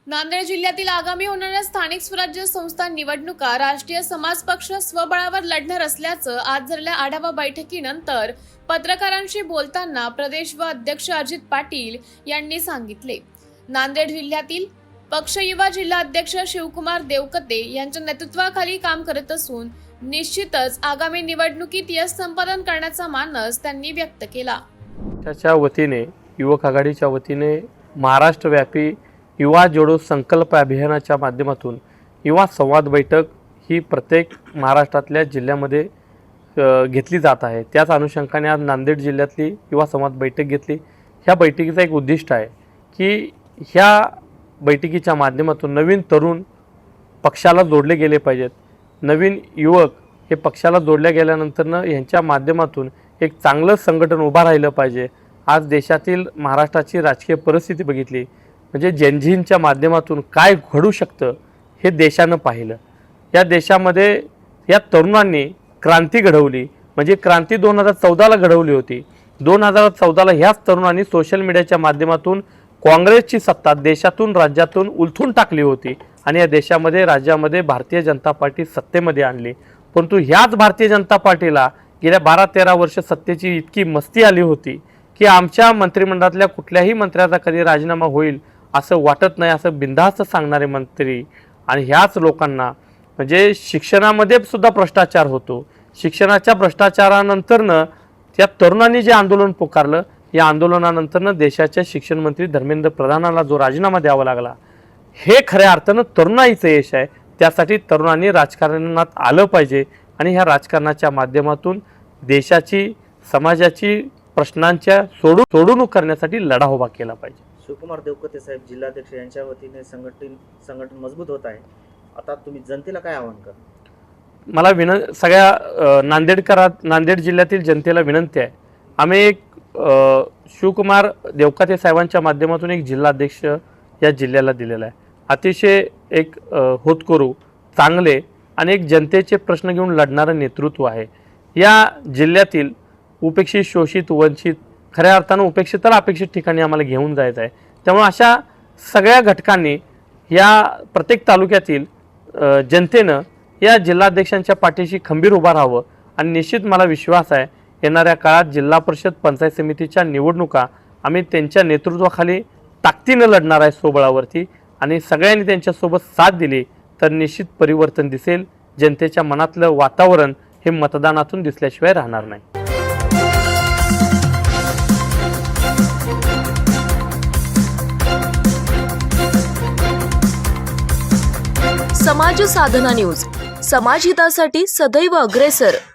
नांदेड जिल्ह्यातील आगामी होणाऱ्या स्थानिक स्वराज्य संस्था निवडणुका राष्ट्रीय समाज पक्ष स्वबळावर लढणार असल्याचं आज झालेल्या आढावा बैठकीनंतर पत्रकारांशी बोलताना प्रदेश व अध्यक्ष अजित पाटील यांनी सांगितले। नांदेड जिल्ह्यातील पक्ष युवा जिल्हा अध्यक्ष शिवकुमार देवकते यांच्या नेतृत्वाखाली काम करत असून निश्चितच आगामी निवडणुकीत यश संपादन करण्याचा मानस त्यांनी व्यक्त केला। त्याच्या वतीने युवक आघाडीच्या वतीने महाराष्ट्रव्यापी युवा जोडो संकल्प अभियानाच्या माध्यमातून युवा संवाद बैठक ही प्रत्येक महाराष्ट्रातल्या जिल्ह्यामध्ये घेतली जात आहे। त्याच अनुषंगाने आज नांदेड जिल्ह्यातली युवा संवाद बैठक घेतली। ह्या बैठकीचं एक उद्दिष्ट आहे की ह्या बैठकीच्या माध्यमातून नवीन तरुण पक्षाला जोडले गेले पाहिजेत। नवीन युवक हे पक्षाला जोडल्या गेल्यानंतरनं ह्यांच्या माध्यमातून एक चांगलं संघटन उभा राहिलं पाहिजे। आज देशातील महाराष्ट्राची राजकीय परिस्थिती बघितली म्हणजे जनजींच्या माध्यमातून काय घडू शकतं हे देशानं पाहिलं। या देशामध्ये या तरुणांनी क्रांती घडवली, म्हणजे क्रांती 2014ला घडवली होती। 2014ला ह्याच तरुणांनी सोशल मीडियाच्या माध्यमातून काँग्रेसची सत्ता देशातून राज्यातून उलथून टाकली होती आणि या देशामध्ये राज्यामध्ये भारतीय जनता पार्टी सत्तेमध्ये आणली। परंतु ह्याच भारतीय जनता पार्टीला गेल्या 12-13 वर्ष सत्तेची इतकी मस्ती आली होती की आमच्या मंत्रिमंडळातल्या कुठल्याही मंत्र्याचा कधी राजीनामा होईल असं वाटत नाही असं बिनधास्त सांगणारे मंत्री आणि ह्याच लोकांना म्हणजे शिक्षणामध्ये सुद्धा भ्रष्टाचार होतो। शिक्षणाच्या भ्रष्टाचारानंतरनं त्या तरुणांनी जे आंदोलन पुकारलं, या आंदोलनानंतरनं देशाचे शिक्षण मंत्री धर्मेंद्र प्रधानाला जो राजीनामा द्यावा लागला हे खऱ्या अर्थानं तरुणाईचं यश आहे। त्यासाठी तरुणांनी राजकारणात आलं पाहिजे आणि ह्या राजकारणाच्या माध्यमातून देशाची समाजाची प्रश्नांच्या सोडवणूक करण्यासाठी लढा उभा केला पाहिजे। शिवकुमार देवकते साहेब जिल्हाध्यक्ष यांच्या वतीने संघटन मजबूत होत आहे। आता तुम्ही जनतेला काय आवाहन करा? मला सगळ्या नांदेड जिल्ह्यातील जनतेला विनंती आहे, आम्ही एक शिवकुमार देवकते साहेबांच्या माध्यमातून एक जिल्हाध्यक्ष या जिल्ह्याला दिलेला आहे। अतिशय एक होतकरू चांगले आणि एक जनतेचे प्रश्न घेऊन लढणारं नेतृत्व आहे। या जिल्ह्यातील उपेक्षित शोषित वंचित खऱ्या अर्थानं उपेक्षित तर अपेक्षित ठिकाणी आम्हाला घेऊन जायचं आहे। त्यामुळे अशा सगळ्या घटकांनी या प्रत्येक तालुक्यातील जनतेनं या जिल्हाध्यक्षांच्या पाठीशी खंबीर उभा राहावं आणि निश्चित मला विश्वास आहे येणाऱ्या काळात जिल्हा परिषद पंचायत समितीच्या निवडणुका आम्ही त्यांच्या नेतृत्वाखाली ताकदीनं लढणार आहे स्वबळावरती आणि सगळ्यांनी त्यांच्यासोबत साथ दिली तर निश्चित परिवर्तन दिसेल। जनतेच्या मनातलं वातावरण हे मतदानातून दिसल्याशिवाय राहणार नाही। समाज साधना न्यूज, समाजहितासाठी सदैव अग्रेसर।